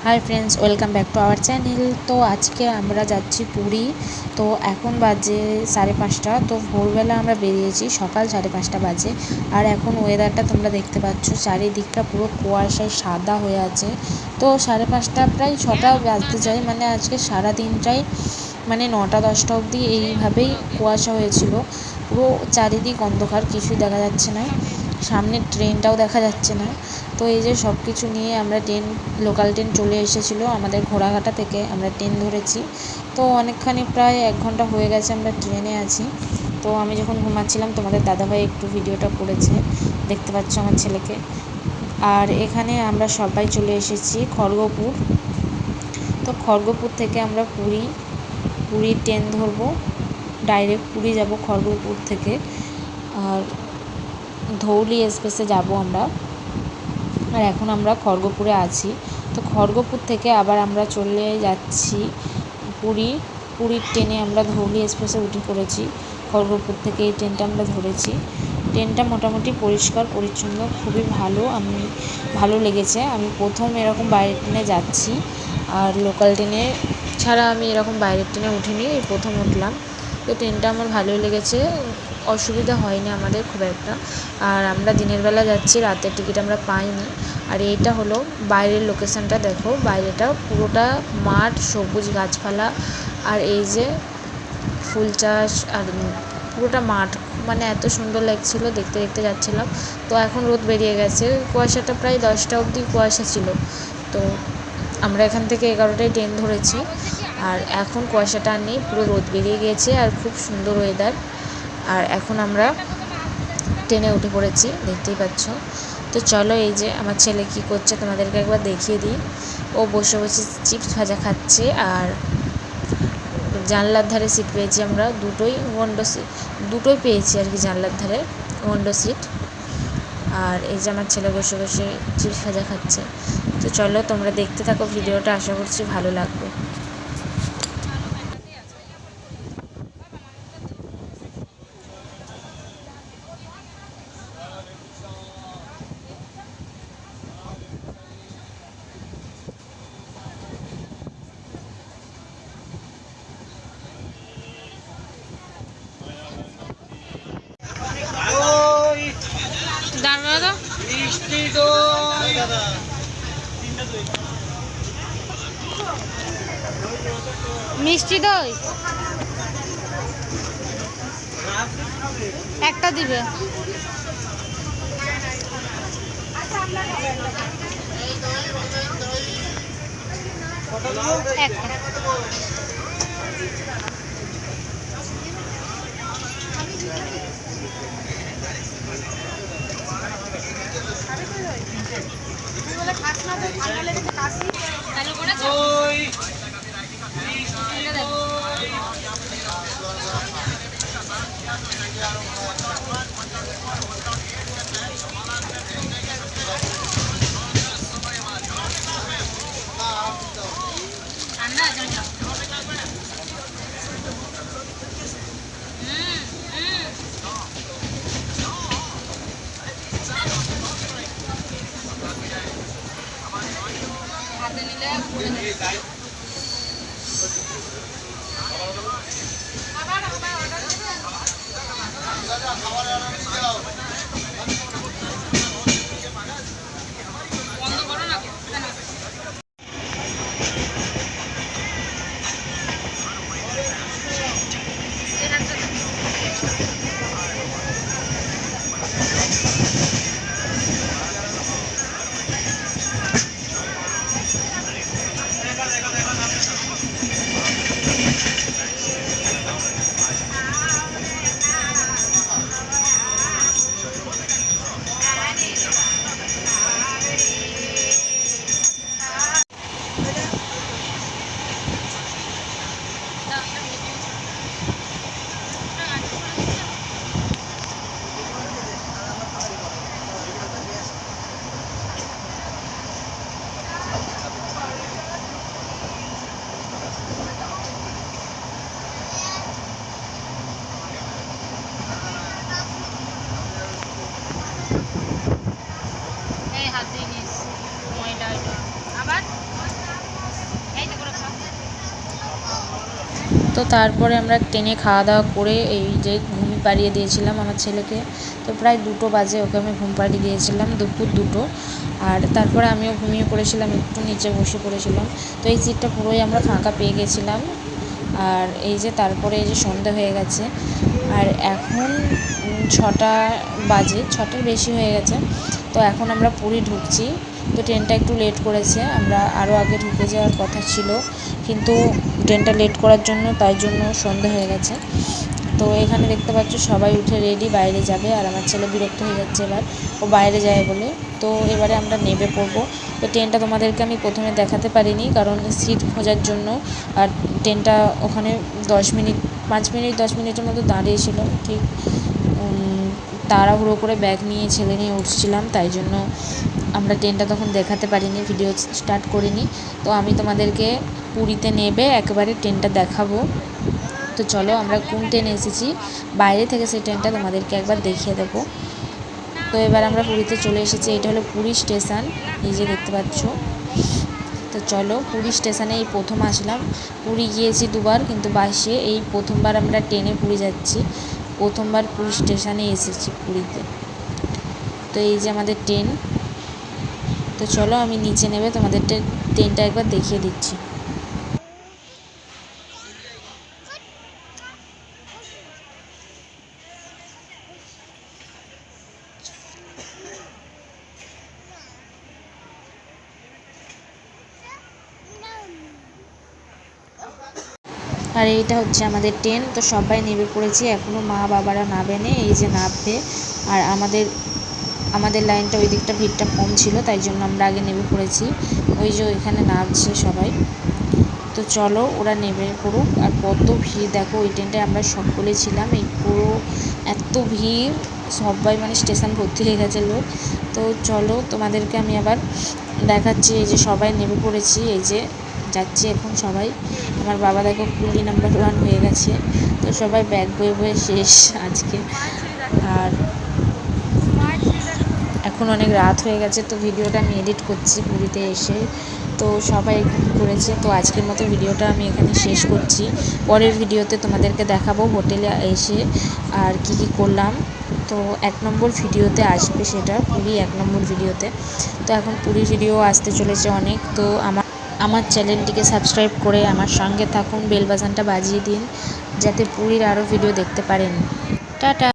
Hi friends, welcome back to our channel. तो आज के আমরা যাচ্ছি পুরী। তো এখন বাজে 5:30। তো ভোরবেলা আমরা বেরিয়েছি, সকাল 5:30 বাজে। আর এখন ওয়েদারটা তোমরা দেখতে পাচ্ছ, চারিদিকটা পুরো কুয়াশায় সাদা হয়ে আছে। তো 5:30 প্রায় 6টা বাজতে যায়, মানে আজকে সারা দিনটাই মানে 9টা 10টা অবধি এইভাবেই কুয়াশা হয়েছিল। পুরো চারিদিক অন্ধকার, কিছুই দেখা যাচ্ছে না, সামনে ট্রেনটাও দেখা যাচ্ছে না। তো এই যে সব কিছু নিয়ে আমরা লোকাল ট্রেন চলে এসেছিলো আমাদের ঘোড়াঘাটা থেকে, আমরা ট্রেন ধরেছি। তো অনেকখানি প্রায় 1 ঘন্টা হয়ে গেছে আমরা ট্রেনে আছি। তো আমি যখন ঘুমাচ্ছিলাম তোমাদের দাদাভাই একটু ভিডিওটা করেছে, দেখতে পাচ্ছ আমার ছেলেকে। আর এখানে আমরা সবাই চলে এসেছি খড়গপুর। তো খড়গপুর থেকে আমরা পুরীর ট্রেন ধরবো, ডাইরেক্ট পুরী যাব খড়গপুর থেকে। আর ধৌলি এক্সপ্রেসে যাব আমরা। আর এখন আমরা খড়গপুরে আছি। তো খড়গপুর থেকে আবার আমরা চলে যাচ্ছি পুরীর ট্রেনে আমরা ধৌলি এক্সপ্রেসে উঠে পড়েছি। খড়গপুর থেকে এই ট্রেনটা আমরা ধরেছি। ট্রেনটা মোটামুটি পরিষ্কার পরিচ্ছন্ন, খুবই ভালো লেগেছে। আমি প্রথম এরকম বাইরের ট্রেনে যাচ্ছি, আর লোকাল ট্রেনে ছাড়া আমি এরকম বাইরের ট্রেনে উঠিনি, এই প্রথম উঠলাম। তো ট্রেনটা আমার ভালোই লেগেছে, অসুবিধা হয়নি আমাদের খুব একটা। আর আমরা দিনের বেলা যাচ্ছি, রাতের টিকিট আমরা পাইনি। আর এইটা হলো বাইরের লোকেশানটা, দেখো বাইরেটা পুরোটা মাঠ, সবুজ গাছপালা, আর এই যে ফুল চাষ, আর পুরোটা মাঠ, মানে এত সুন্দর লাগছিল, দেখতে দেখতে যাচ্ছিলাম। তো এখন রোদ বেরিয়ে গেছে, কুয়াশাটা প্রায় 10টা অবধি কুয়াশা ছিল। তো আমরা এখান থেকে 11টায় ট্রেন ধরেছি, আর এখন কুয়াশাটা আর নেই, পুরো রোদ বেরিয়ে গিয়েছে, আর খুব সুন্দর ওয়েদার। আর এখন আমরা ট্রেনে উঠে পড়েছি, দেখতেই পাচ্ছ। তো চলো, এই যে আমার ছেলে কি করছে তোমাদেরকে একবার দেখিয়ে দিই। ও বসে বসে চিপস ভাজা খাচ্ছে। আর জানলার ধারে সিট পেয়েছি আমরা, দুটোই পেয়েছি আর কি, জানলার ধারে উইন্ডো সিট। আর এই যে আমার ছেলে বসে বসে চিপস ভাজা খাচ্ছে। তো চলো তোমরা দেখতে থাকো ভিডিওটা, আশা করছি ভালো লাগবে। মিষ্টি দই একটা দিবে। তো তারপরে আমরা ট্রেনে খাওয়া দাওয়া করে এই যে ঘুম পাড়িয়ে দিয়েছিলাম আমার ছেলেকে। তো প্রায় 2টো বাজে ওকে আমি ঘুম পাড়িয়ে দিয়েছিলাম, দুপুর 2টো। আর তারপরে আমিও ঘুমিয়ে পড়েছিলাম, একটু নিচে বসে পড়েছিলাম। তো এই সিটটা পুরোই আমরা ফাঁকা পেয়ে গেছিলাম। আর এই যে তারপরে এই যে সন্ধ্যা হয়ে গেছে, আর এখন 6টা বাজে, 6টার বেশি হয়ে গেছে। তো এখন আমরা পুরী ঢুকছি। তো ট্রেনটা একটু লেট করেছে, আমরা আরও আগে ঢুকে যাওয়ার কথা ছিল, কিন্তু ট্রেনটা লেট করার জন্য তাই জন্য সন্ধ্যা হয়ে গেছে। তো এখানে দেখতে পাচ্ছ সবাই উঠে রেডি বাইরে যাবে, আর আমার ছেলে বিরক্ত হয়ে যাচ্ছে এবার, ও বাইরে যায় বলে। তো এবারে আমরা নেমে পড়বো। তো ট্রেনটা তোমাদেরকে আমি প্রথমে দেখাতে পারিনি, কারণ সিট খোঁজার জন্য। আর ট্রেনটা ওখানে 10 মিনিট 5 মিনিট 10 মিনিটের মতো দাঁড়িয়েছিল, ঠিক তাড়াহুড়ো করে ব্যাগ নিয়ে ছেলে নিয়ে উঠছিলাম, তাই জন্য আমরা ট্রেনটা তখন দেখাতে পারিনি, ভিডিও স্টার্ট করিনি। তো আমি তোমাদেরকে পুরীতে নেবে একেবারে ট্রেনটা দেখাবো। তো চলো আমরা কোন ট্রেনে এসেছি, বাইরে থেকে সেই ট্রেনটা তোমাদেরকে একবার দেখিয়ে দেবো। তো এবার আমরা পুরীতে চলে এসেছি, এটা হলো পুরী স্টেশন, এই যে দেখতে পাচ্ছ। তো চলো পুরী স্টেশনে এই প্রথম আসলাম। পুরী গিয়েছি 2বার, কিন্তু বাসে এই প্রথমবার আমরা ট্রেনে পুরী যাচ্ছি, প্রথমবার পুরী স্টেশনে এসেছি পুরীতে। তো এই যে আমাদের ট্রেন। তো চলো আমি নিচে নেবে তোমাদের ট্রেনটা একবার দেখিয়ে দিচ্ছি। আর এইটা হচ্ছে আমাদের ট্রেন। তো সবাই নেমে পড়েছি, এখনও মা বাবারা নামেনি, এই যে নামবে। আর আমাদের লাইনটা ওই দিকটা ভিড়টা কম ছিল, তাই জন্য আমরা আগে নেমে পড়েছি। ওই যে ওইখানে নামছে সবাই। তো চলো ওরা নেমে পড়ুক। আর কত ভিড় দেখো, ওই ট্রেনটায় আমরা সকলে ছিলাম, এই পুরো এত ভিড়, সবাই মানে স্টেশন ভর্তি হয়ে গেছে লোক। তো চলো তোমাদেরকে আমি আবার দেখাচ্ছি, এই যে সবাই নেমে পড়েছি, এই যে যাচ্ছি এখন সবাই। আমার বাবা দেখো কুলি নাম্বার 1 হয়ে গেছে। তো সবাই ব্যাগ বয়ে বয়ে শেষ আজকে। আর এখন অনেক রাত হয়ে গেছে, তো ভিডিওটা আমি এডিট করছি পুরীতে এসে। তো সবাই ঘুম করেছে, তো আজকের মতো ভিডিওটা আমি এখানে শেষ করছি। পরের ভিডিওতে তোমাদেরকে দেখাবো হোটেলে এসে আর কি কি করলাম। তো 1 নম্বর ভিডিওতে আসবে সেটা, পুরী 1 নম্বর ভিডিওতে। তো এখন পুরী ভিডিও আসতে চলেছে অনেক। তো আমার চ্যানেলটিকে সাবস্ক্রাইব করে আমার সঙ্গে থাকুন, বেল বাটনটা বাজিয়ে দিন, যাতে পুরীর আরও ভিডিও দেখতে পারেন। টাটা।